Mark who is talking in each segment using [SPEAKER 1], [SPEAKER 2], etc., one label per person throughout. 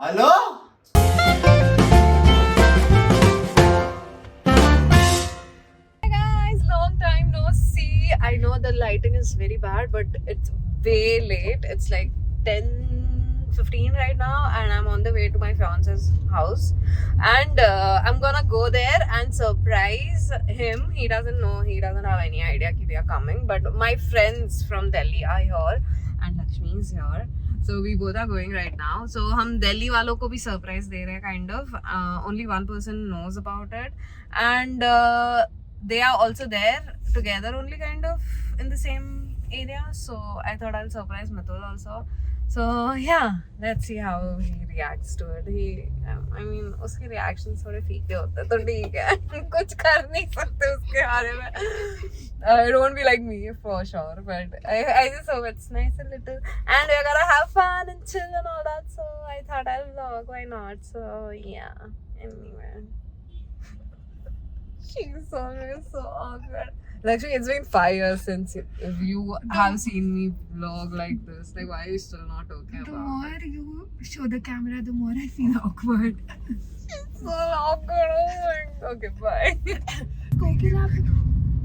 [SPEAKER 1] Hello?
[SPEAKER 2] Hey guys, long time no see. I know the lighting is very bad, but it's way late. It's like 10:15 right now, and I'm on the way to my fiance's house. And I'm gonna go there and surprise him. He doesn't know, he doesn't have any idea that we are coming. But my friends from Delhi are here, and Lakshmi is here. So we both are going right now. So हम दिल्ली वालों को भी surprise दे रहे हैं kind of. Only one person knows about it, and they are also there together only kind of in the same area. So I thought I'll surprise Matul also. So yeah, let's see how he reacts to it. I mean, उसके reactions थोड़े फीके होते हैं तो ठीक है. कुछ कर नहीं सकते उसके बारे में. It won't be like me for sure, but I just hope it's nice and little. And we're gonna have fun and chill and all that. So I thought I'll vlog. Why not? So yeah. Anyway. She's always so awkward. Lakshmi, it's been 5 years since you have seen me vlog like this. Like, why are you still not okay
[SPEAKER 3] The
[SPEAKER 2] about
[SPEAKER 3] more
[SPEAKER 2] it?
[SPEAKER 3] you show the camera, the more I feel awkward.
[SPEAKER 2] It's so awkward. Oh my God. Okay, bye.
[SPEAKER 3] Kokila.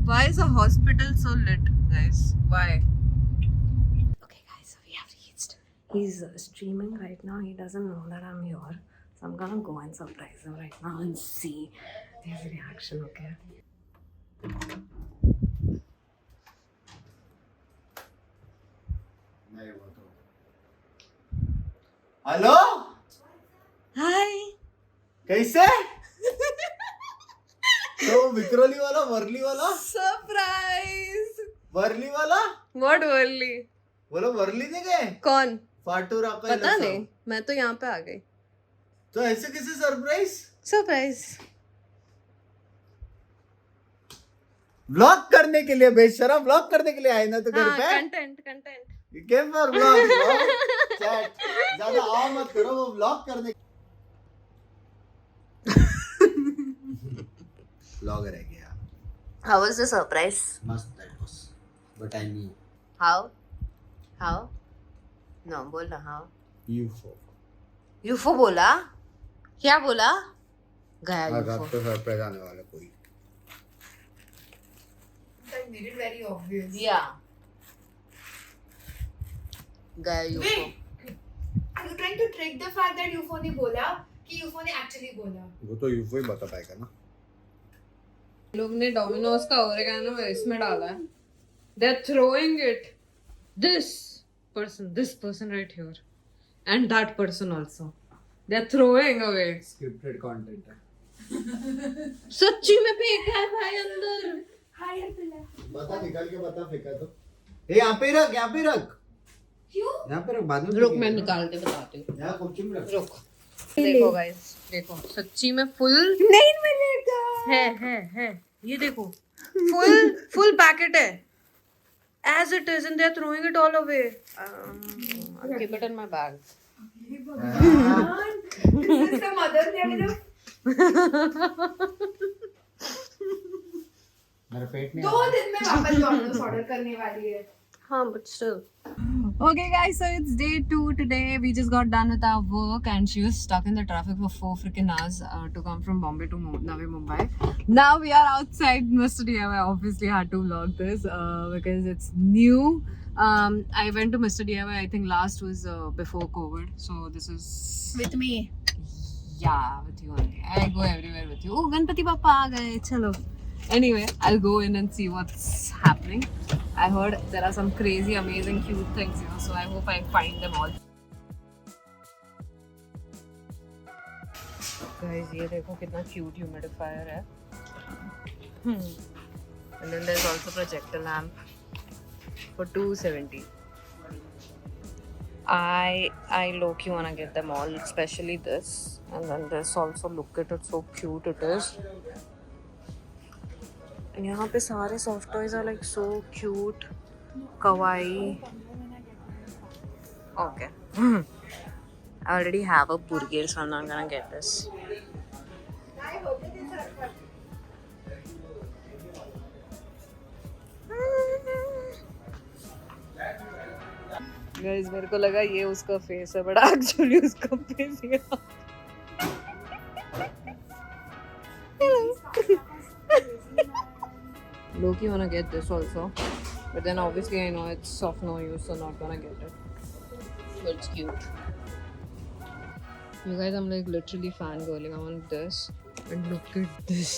[SPEAKER 2] Why is the hospital so lit, guys? Why? Okay, guys, so we have reached. He's streaming right now. He doesn't know that I'm here. So I'm gonna go and surprise him right now and see his reaction, okay?
[SPEAKER 1] Hello?
[SPEAKER 2] Hi!
[SPEAKER 1] कैसे? तो विक्रोली वाला वर्ली वाला
[SPEAKER 2] Surprise!
[SPEAKER 1] Worli वाला
[SPEAKER 2] What early?
[SPEAKER 1] बोलो वर्ली नहीं गए
[SPEAKER 2] कौन?
[SPEAKER 1] फाटूरा का
[SPEAKER 2] पता नहीं. मैं तो यहाँ पे आ गई.
[SPEAKER 1] तो ऐसे कैसे सरप्राइज
[SPEAKER 2] Surprise!
[SPEAKER 1] व्लॉग करने के लिए बेशरम व्लॉग करने के लिए आए ना तो घर पे
[SPEAKER 2] Content.
[SPEAKER 1] Game for vlog chat ज्यादा आओ मत करो वो व्लॉग करने व्लॉगर है क्या
[SPEAKER 2] How was the surprise?
[SPEAKER 1] मस्त that was but I knew
[SPEAKER 2] How? No, बोल ना how.
[SPEAKER 1] यूफो
[SPEAKER 2] यूफो बोला? क्या बोला? गया
[SPEAKER 1] आज
[SPEAKER 2] यूफो.
[SPEAKER 1] आपको सरप्राइज आने वाला कोई
[SPEAKER 3] That made it very obvious.
[SPEAKER 2] Yeah. गया यूफो.
[SPEAKER 3] Wait, are you trying to trick the fact that UFO ने बोला कि UFO ने actually बोला?
[SPEAKER 1] वो तो यूफो ही बता पाएगा ना
[SPEAKER 2] लोग ने डोमिनोज का ओरेगानो इसमें डाला है. They're throwing it. This person right here, and that person also. They're throwing away.
[SPEAKER 1] Scripted content है
[SPEAKER 2] सच्ची में फेंका है भाई अंदर.
[SPEAKER 3] Higher pillar.
[SPEAKER 1] बता निकाल के बता फेंका तो ए यहाँ पे रख
[SPEAKER 3] क्यों?
[SPEAKER 1] यहाँ पे रख बाद में
[SPEAKER 2] रुक मैं निकाल के बताती हूँ.
[SPEAKER 1] यहाँ कुछ में रख
[SPEAKER 2] रुक. देखो गाइस, देखो सच्ची में फुल
[SPEAKER 3] नहीं मिलेगा.
[SPEAKER 2] है ये देखो फुल पैकेट है as it is and they're throwing it all away. I'll keep it in my bag.
[SPEAKER 3] भगवान, this is the mother level of.
[SPEAKER 1] मेरा पेट में
[SPEAKER 3] 2 दिन में वापस डोमिनोज ऑर्डर करने वाली है.
[SPEAKER 2] Huh, but still. Okay, guys, so it's day 2 today. We just got done with our work, and she was stuck in the traffic for 4 freaking hours to come from Bombay to Navi Mumbai. Now we are outside Mr. DIY. I obviously had to vlog this because it's new. I went to Mr. DIY. I think last was before COVID. So this is
[SPEAKER 3] With me.
[SPEAKER 2] yeah, with you only. I go everywhere with you. Oh, Ganpati Bappa aa gaye. Chalo. Anyway, I'll go in and see what's happening. I heard there are some crazy, amazing, cute things here, so I hope I find them all. Guys, ये देखो कितना cute humidifier है. And then there's also projector lamp for $270. I low-key wanna get them all, especially this. And then this also, look at it, so cute it is. यहाँ पे सारे soft toys are like so cute, kawaii. Okay. I already have a burger, so I'm not gonna get this. Guys मेरे को लगा ये उसका face है but actually उसका फेस ये Loki wanna get this also, but then obviously I know it's of no use, so not gonna get it. But it's cute. You guys, I'm like literally fangirling. I want this, and look at this,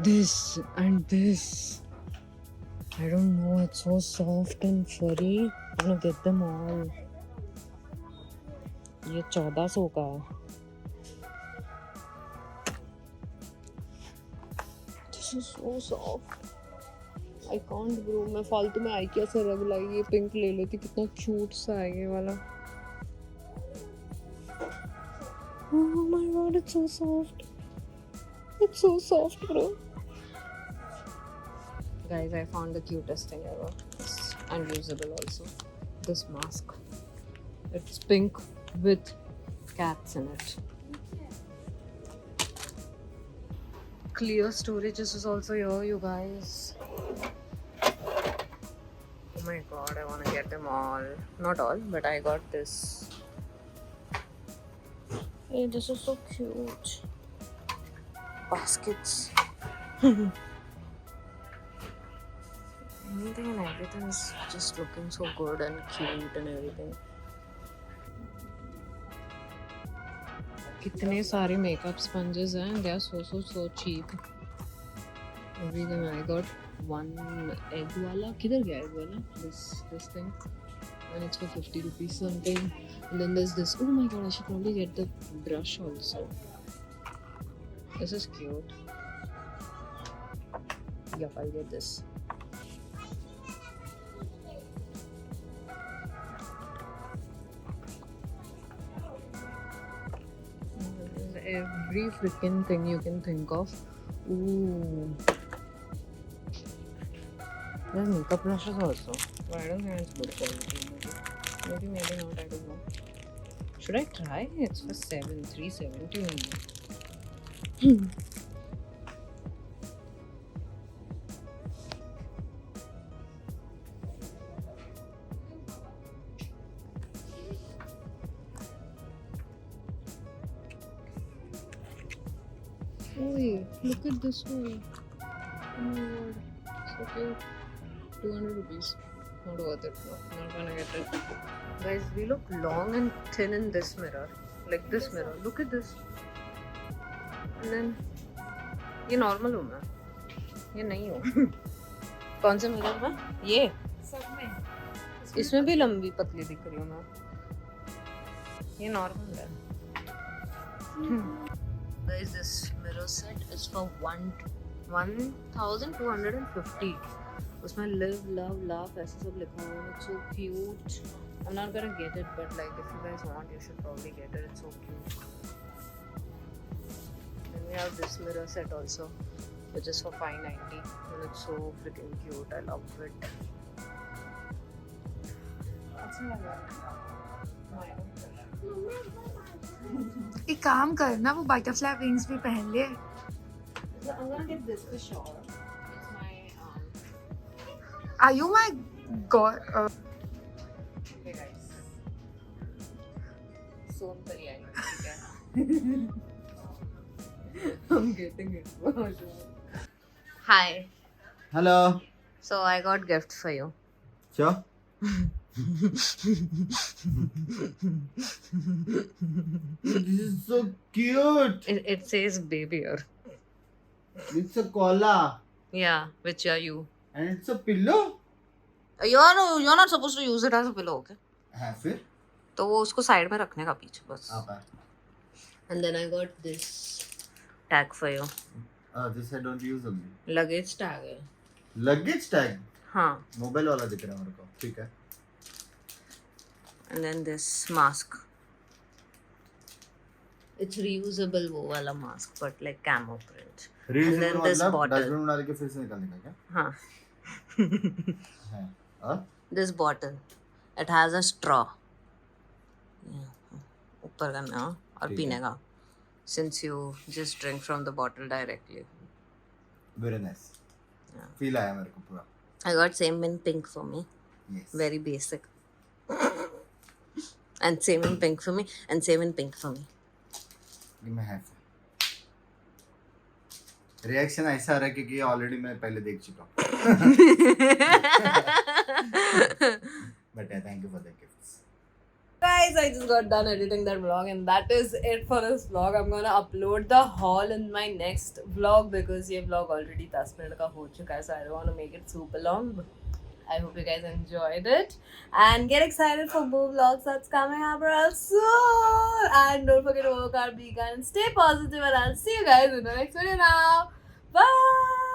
[SPEAKER 2] this, and this. I don't know. It's so soft and furry. I'm gonna get them all. ये 1400 का है. This is so soft. I can't bro. मैं फालतू में IKEA से रग लाई ये pink ले लेती कितना क्यूट सा है ये वाला. Oh my god, it's so soft. It's so soft, bro. Guys, I found the cutest thing ever. It's unusable also. This mask. It's pink with cats in it. Clear storage is also here, you guys. Oh my god, I want to get them all. Not all, but I got this. Hey, this is so cute. Baskets. Anything and everything is just looking so good and cute and everything. कितने सारे makeup sponges हैं. They are so cheap. Everything I got one egg wala. किधर गया egg wala? This thing. And it's for 50 rupees something. And then there's this. Oh my god, I should probably get the brush also. This is cute. Yep, I'll get this. Every freaking thing you can think of. Ooh. There's makeup brushes also. But I don't think it's good quality. Maybe not. I don't know. Should I try? It's for 370 only. Oi, look at this one. Oh my god, so cute. 200 rupees. Not worth it. No, not gonna get it. Guys, we look long and thin in this mirror. Like this mirror. Look at this. And then, ये normal हूँ मैं. ये नहीं हूँ. कौन से mirror में? ये.
[SPEAKER 3] सब में.
[SPEAKER 2] इसमें भी लंबी पतली दिख रही हूँ मैं. ये normal है. Guys, this mirror set is for 1,250. उसमें live, love, laugh ऐसे सब लिखा हुआ है. It's so cute. I'm not gonna get it, but like if you guys want, you should probably get it. It's so cute. Then we have this mirror set also, which is for 590, and it's so freaking cute. I love it.
[SPEAKER 3] एक काम करना वो butterfly wings भी पहन ले.
[SPEAKER 2] So I'm gonna get this for sure. It's my
[SPEAKER 3] Are you my god?
[SPEAKER 2] Okay guys. Soon तरी आएगी ठीक है. I'm getting it for sure. Hi.
[SPEAKER 1] Hello.
[SPEAKER 2] So I got gift for you.
[SPEAKER 1] Sure. This is so cute.
[SPEAKER 2] It says baby here.
[SPEAKER 1] It's a collar
[SPEAKER 2] Yeah, which are you?
[SPEAKER 1] and it's a pillow.
[SPEAKER 2] You're not supposed to use it as a pillow, okay?
[SPEAKER 1] हाँ फिर?
[SPEAKER 2] तो वो उसको side में रखने का पीछे बस.
[SPEAKER 1] आप
[SPEAKER 2] And then I got this tag for you.
[SPEAKER 1] This I don't use only.
[SPEAKER 2] Luggage tag है.
[SPEAKER 1] Luggage tag.
[SPEAKER 2] हाँ.
[SPEAKER 1] मोबाइल वाला दिख रहा है मेरे को. ठीक है.
[SPEAKER 2] And then this mask. It's reusable वो वाला mask, but like camo print.
[SPEAKER 1] Reusable
[SPEAKER 2] then this
[SPEAKER 1] मतलब
[SPEAKER 2] bottle.
[SPEAKER 1] डस्टबिन में डाल के फिर से निकालने का क्या?
[SPEAKER 2] हाँ.
[SPEAKER 1] है. और?
[SPEAKER 2] This bottle. It has a straw. Yeah. ऊपर करना है और
[SPEAKER 1] ठीक
[SPEAKER 2] पीने
[SPEAKER 1] है.
[SPEAKER 2] का. Since you just drink from the bottle directly.
[SPEAKER 1] Very nice.
[SPEAKER 2] Yeah.
[SPEAKER 1] Feel आया मेरे को पूरा.
[SPEAKER 2] I got same in pink for me.
[SPEAKER 1] Yes.
[SPEAKER 2] Very basic. And same in pink for me. And same in pink for me.
[SPEAKER 1] Give me half. Reaction ऐसा आ रहा है क्योंकि already मैं पहले देख चुका हूँ. But yeah, thank you for the gifts.
[SPEAKER 2] Guys, I just got done editing that vlog and that is it for this vlog. I'm gonna upload the haul in my next vlog because ये vlog already 10 minute का हो चुका है, so I don't want to make it super long. I hope you guys enjoyed it and get excited for more vlogs that's coming up real soon. And don't forget to work hard, be kind, and stay positive. And I'll see you guys in the next video now. Bye.